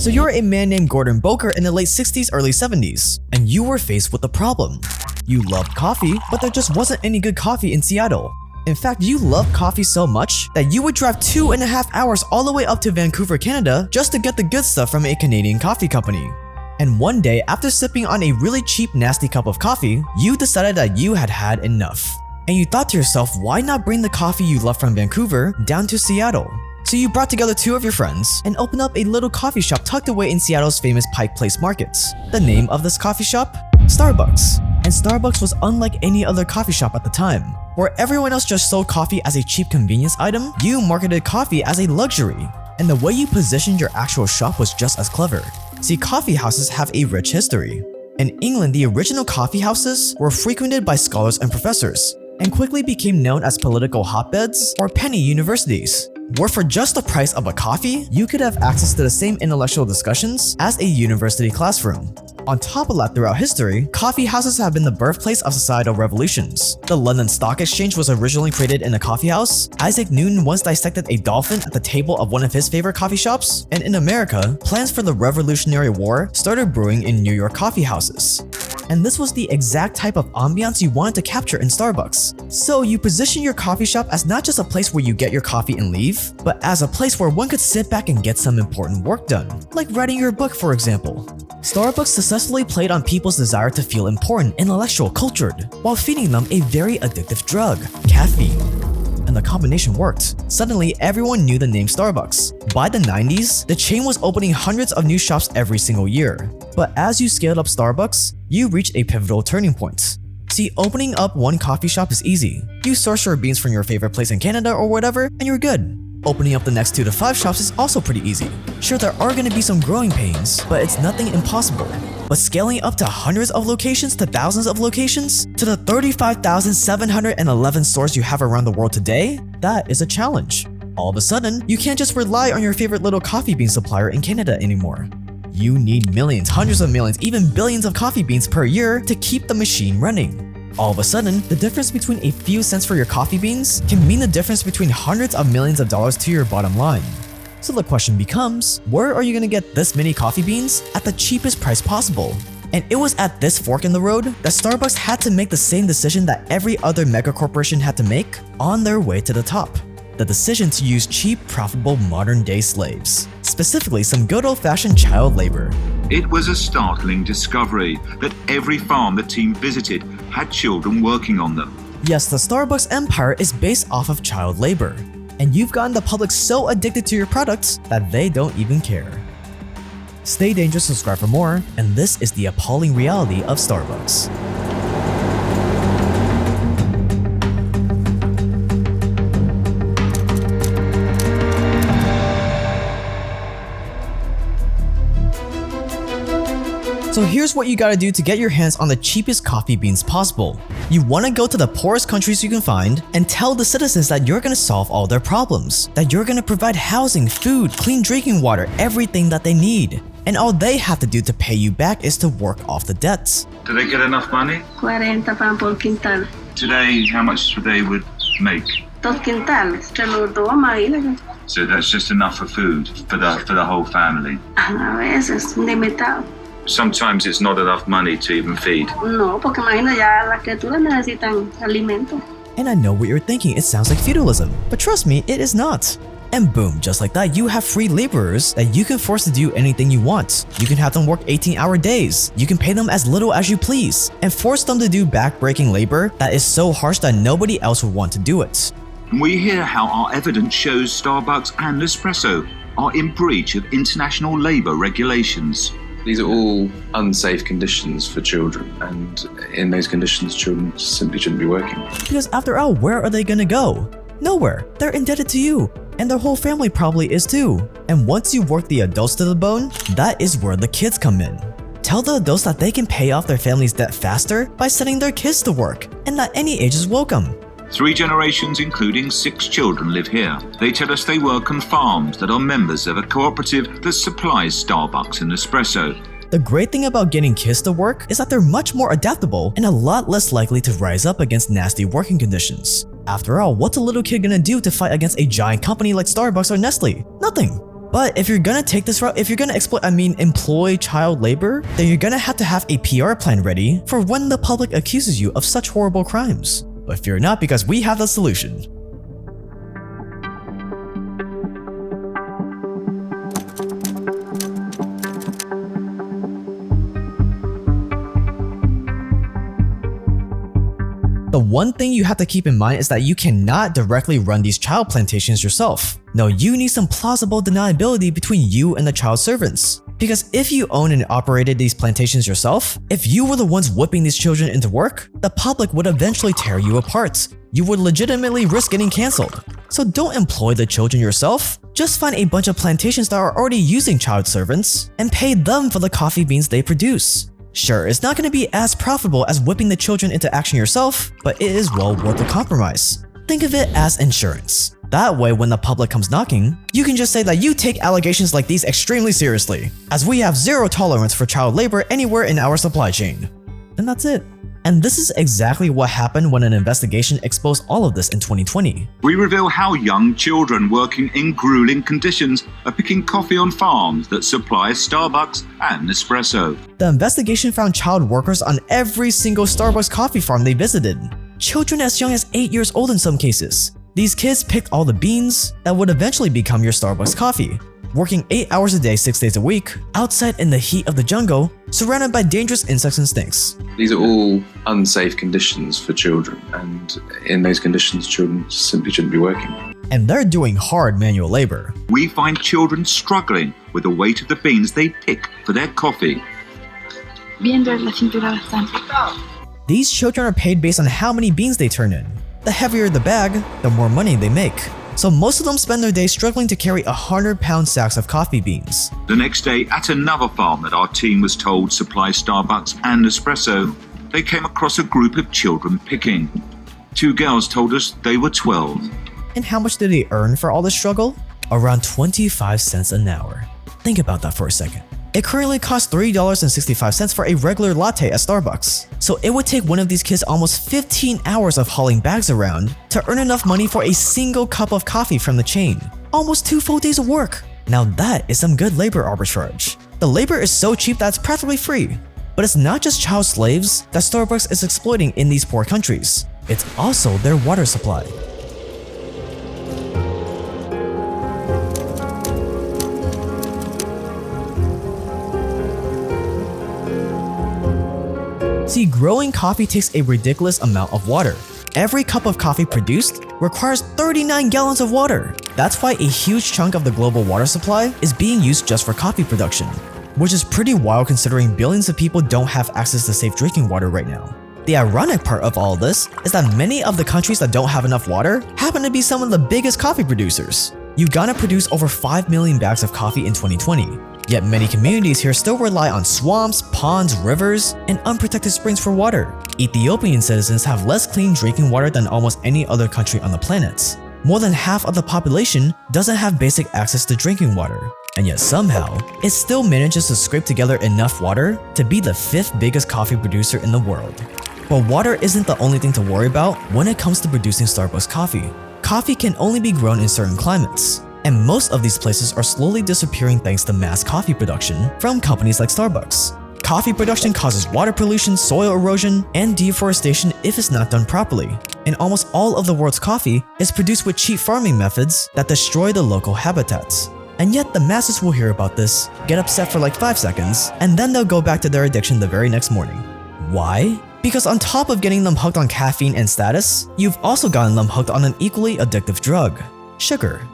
So you're a man named Gordon Boker in the late 60s, early 70s, and you were faced with a problem. You loved coffee, but there just wasn't any good coffee in Seattle. In fact, you loved coffee so much that you would drive 2.5 hours all the way up to Vancouver, Canada just to get the good stuff from a Canadian coffee company. And one day, after sipping on a really cheap, nasty cup of coffee, you decided that you had had enough. And you thought to yourself, why not bring the coffee you love from Vancouver down to Seattle? So you brought together 2 of your friends and opened up a little coffee shop tucked away in Seattle's famous Pike Place markets. The name of this coffee shop? Starbucks. And Starbucks was unlike any other coffee shop at the time. Where everyone else just sold coffee as a cheap convenience item, you marketed coffee as a luxury. And the way you positioned your actual shop was just as clever. See, coffee houses have a rich history. In England, the original coffee houses were frequented by scholars and professors, and quickly became known as political hotbeds or penny universities, where for just the price of a coffee, you could have access to the same intellectual discussions as a university classroom. On top of that, throughout history, coffee houses have been the birthplace of societal revolutions. The London Stock Exchange was originally created in a coffee house. Isaac Newton once dissected a dolphin at the table of one of his favorite coffee shops. And in America, plans for the Revolutionary War started brewing in New York coffee houses. And this was the exact type of ambiance you wanted to capture in Starbucks. So you position your coffee shop as not just a place where you get your coffee and leave, but as a place where one could sit back and get some important work done, like writing your book, for example. Starbucks successfully played on people's desire to feel important, intellectual, cultured, while feeding them a very addictive drug, caffeine. And the combination worked. Suddenly, everyone knew the name Starbucks. By the 90s, the chain was opening hundreds of new shops every single year. But as you scaled up Starbucks, you reached a pivotal turning point. See, opening up one coffee shop is easy. You source your beans from your favorite place in Canada or whatever, and you're good. Opening up the next 2 to 5 shops is also pretty easy. Sure, there are going to be some growing pains, but it's nothing impossible. But scaling up to hundreds of locations to thousands of locations, to the 35,711 stores you have around the world today, that is a challenge. All of a sudden, you can't just rely on your favorite little coffee bean supplier in Canada anymore. You need millions, hundreds of millions, even billions of coffee beans per year to keep the machine running. All of a sudden, the difference between a few cents for your coffee beans can mean the difference between hundreds of millions of dollars to your bottom line. So the question becomes, where are you going to get this many coffee beans at the cheapest price possible? And it was at this fork in the road that Starbucks had to make the same decision that every other mega corporation had to make on their way to the top. The decision to use cheap, profitable modern-day slaves, specifically some good old-fashioned child labor. It was a startling discovery that every farm the team visited had children working on them. Yes, the Starbucks empire is based off of child labor, and you've gotten the public so addicted to your products that they don't even care. Stay dangerous, subscribe for more, and this is the appalling reality of Starbucks. So here's what you gotta do to get your hands on the cheapest coffee beans possible. You wanna go to the poorest countries you can find and tell the citizens that you're gonna solve all their problems, that you're gonna provide housing, food, clean drinking water, everything that they need. And all they have to do to pay you back is to work off the debts. Do they get enough money? 40 pan por quintal. Today, how much they would make? 2 quintales. Se lo doy, imagínate. So that's just enough for food for the whole family. A veces, limitado. Sometimes it's not enough money to even feed. No, porque imagina ya las criaturas necesitan alimento. And I know what you're thinking, it sounds like feudalism, but trust me, it is not. And boom, just like that, you have free laborers that you can force to do anything you want. You can have them work 18-hour days. You can pay them as little as you please, and force them to do back-breaking labor that is so harsh that nobody else would want to do it. We hear how our evidence shows Starbucks and Nespresso are in breach of international labor regulations. These are all unsafe conditions for children, and in those conditions, children simply shouldn't be working. Because after all, where are they gonna go? Nowhere. They're indebted to you, and their whole family probably is too. And once you work the adults to the bone, that is where the kids come in. Tell the adults that they can pay off their family's debt faster by sending their kids to work, and that any age is welcome. 3 generations, including 6 children, live here. They tell us they work on farms that are members of a cooperative that supplies Starbucks and Nespresso. The great thing about getting kids to work is that they're much more adaptable and a lot less likely to rise up against nasty working conditions. After all, what's a little kid gonna do to fight against a giant company like Starbucks or Nestle? Nothing. But if you're gonna take this route, if you're gonna employ child labor, then you're gonna have to have a PR plan ready for when the public accuses you of such horrible crimes. But fear not, because we have the solution. The one thing you have to keep in mind is that you cannot directly run these child plantations yourself. No, you need some plausible deniability between you and the child servants. Because if you own and operated these plantations yourself, if you were the ones whipping these children into work, the public would eventually tear you apart. You would legitimately risk getting cancelled. So don't employ the children yourself. Just find a bunch of plantations that are already using child servants and pay them for the coffee beans they produce. Sure, it's not going to be as profitable as whipping the children into action yourself, but it is well worth the compromise. Think of it as insurance. That way, when the public comes knocking, you can just say that you take allegations like these extremely seriously, as we have zero tolerance for child labor anywhere in our supply chain. And that's it. And this is exactly what happened when an investigation exposed all of this in 2020. We reveal how young children working in grueling conditions are picking coffee on farms that supply Starbucks and Nespresso. The investigation found child workers on every single Starbucks coffee farm they visited. Children as young as 8 years old in some cases. These kids picked all the beans that would eventually become your Starbucks coffee. Working 8 hours a day, 6 days a week, outside in the heat of the jungle, surrounded by dangerous insects and snakes. These are all unsafe conditions for children, and in those conditions, children simply shouldn't be working. And they're doing hard manual labor. We find children struggling with the weight of the beans they pick for their coffee. These children are paid based on how many beans they turn in. The heavier the bag, the more money they make. So most of them spend their day struggling to carry 100-pound sacks of coffee beans. The next day, at another farm that our team was told supplies Starbucks and Nespresso, they came across a group of children picking. 2 girls told us they were 12. And how much did they earn for all this struggle? Around 25 cents an hour. Think about that for a second. It currently costs $3.65 for a regular latte at Starbucks. So it would take one of these kids almost 15 hours of hauling bags around to earn enough money for a single cup of coffee from the chain. Almost 2 full days of work. Now that is some good labor arbitrage. The labor is so cheap that it's practically free. But it's not just child slaves that Starbucks is exploiting in these poor countries. It's also their water supply. See, growing coffee takes a ridiculous amount of water. Every cup of coffee produced requires 39 gallons of water. That's why a huge chunk of the global water supply is being used just for coffee production, which is pretty wild considering billions of people don't have access to safe drinking water right now. The ironic part of all this is that many of the countries that don't have enough water happen to be some of the biggest coffee producers. Uganda produced over 5 million bags of coffee in 2020. Yet many communities here still rely on swamps, ponds, rivers, and unprotected springs for water. Ethiopian citizens have less clean drinking water than almost any other country on the planet. More than half of the population doesn't have basic access to drinking water. And yet somehow, it still manages to scrape together enough water to be the 5th biggest coffee producer in the world. But water isn't the only thing to worry about when it comes to producing Starbucks coffee. Coffee can only be grown in certain climates. And most of these places are slowly disappearing thanks to mass coffee production from companies like Starbucks. Coffee production causes water pollution, soil erosion, and deforestation if it's not done properly. And almost all of the world's coffee is produced with cheap farming methods that destroy the local habitats. And yet the masses will hear about this, get upset for like 5 seconds, and then they'll go back to their addiction the very next morning. Why? Because on top of getting them hooked on caffeine and status, you've also gotten them hooked on an equally addictive drug: sugar.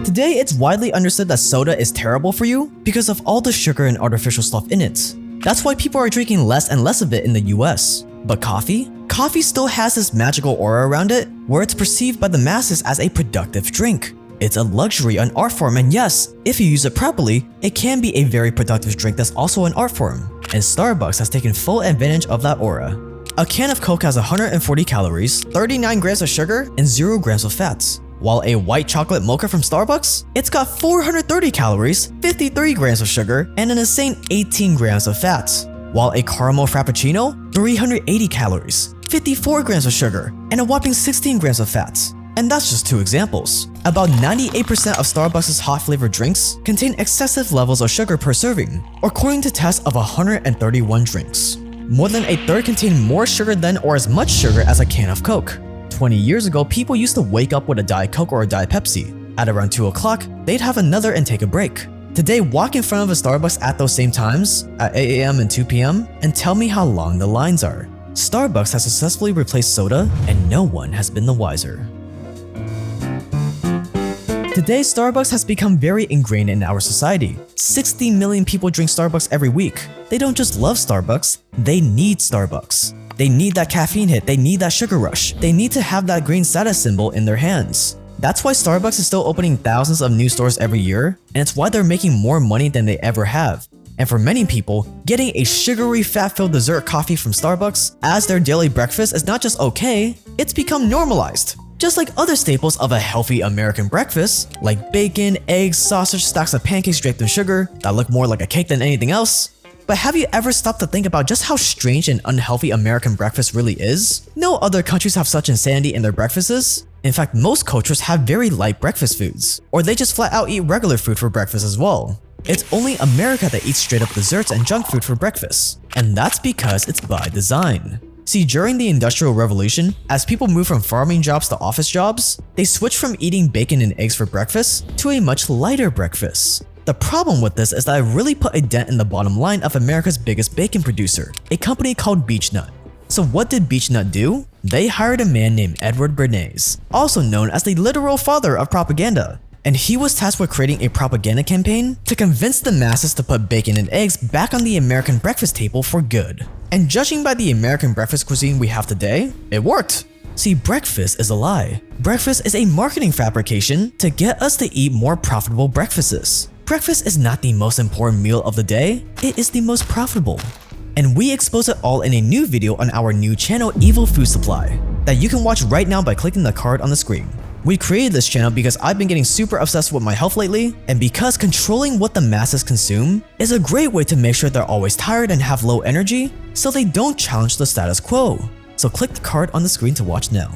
Today, it's widely understood that soda is terrible for you because of all the sugar and artificial stuff in it. That's why people are drinking less and less of it in the US. But coffee? Coffee still has this magical aura around it where it's perceived by the masses as a productive drink. It's a luxury, an art form, and yes, if you use it properly, it can be a very productive drink that's also an art form. And Starbucks has taken full advantage of that aura. A can of Coke has 140 calories, 39 grams of sugar, and 0 grams of fats. While a white chocolate mocha from Starbucks, it's got 430 calories, 53 grams of sugar, and an insane 18 grams of fats. while a caramel frappuccino, 380 calories, 54 grams of sugar, and a whopping 16 grams of fat. And that's just 2 examples. About 98% of Starbucks' hot flavored drinks contain excessive levels of sugar per serving, according to tests of 131 drinks. More than a third contain more sugar than or as much sugar as a can of Coke. 20 years ago, people used to wake up with a Diet Coke or a Diet Pepsi. At around 2 o'clock, they'd have another and take a break. Today, walk in front of a Starbucks at those same times, at 8 a.m. and 2 p.m., and tell me how long the lines are. Starbucks has successfully replaced soda, and no one has been the wiser. Today, Starbucks has become very ingrained in our society. 60 million people drink Starbucks every week. They don't just love Starbucks, they need Starbucks. They need that caffeine hit, they need that sugar rush, they need to have that green status symbol in their hands. That's why Starbucks is still opening thousands of new stores every year, and it's why they're making more money than they ever have. And for many people, getting a sugary, fat-filled dessert coffee from Starbucks as their daily breakfast is not just okay, it's become normalized. Just like other staples of a healthy American breakfast, like bacon, eggs, sausage, stacks of pancakes draped in sugar that look more like a cake than anything else. But have you ever stopped to think about just how strange and unhealthy American breakfast really is? No other countries have such insanity in their breakfasts. In fact, most cultures have very light breakfast foods, or they just flat out eat regular food for breakfast as well. It's only America that eats straight up desserts and junk food for breakfast, and that's because it's by design. See, during the Industrial Revolution, as people moved from farming jobs to office jobs, they switched from eating bacon and eggs for breakfast to a much lighter breakfast. The problem with this is that it really put a dent in the bottom line of America's biggest bacon producer, a company called Beech-Nut. So what did Beech-Nut do? They hired a man named Edward Bernays, also known as the literal father of propaganda. And he was tasked with creating a propaganda campaign to convince the masses to put bacon and eggs back on the American breakfast table for good. And judging by the American breakfast cuisine we have today, it worked. See, breakfast is a lie. Breakfast is a marketing fabrication to get us to eat more profitable breakfasts. Breakfast is not the most important meal of the day, it is the most profitable. And we expose it all in a new video on our new channel, Evil Food Supply, that you can watch right now by clicking the card on the screen. We created this channel because I've been getting super obsessed with my health lately, and because controlling what the masses consume is a great way to make sure they're always tired and have low energy so they don't challenge the status quo. So click the card on the screen to watch now.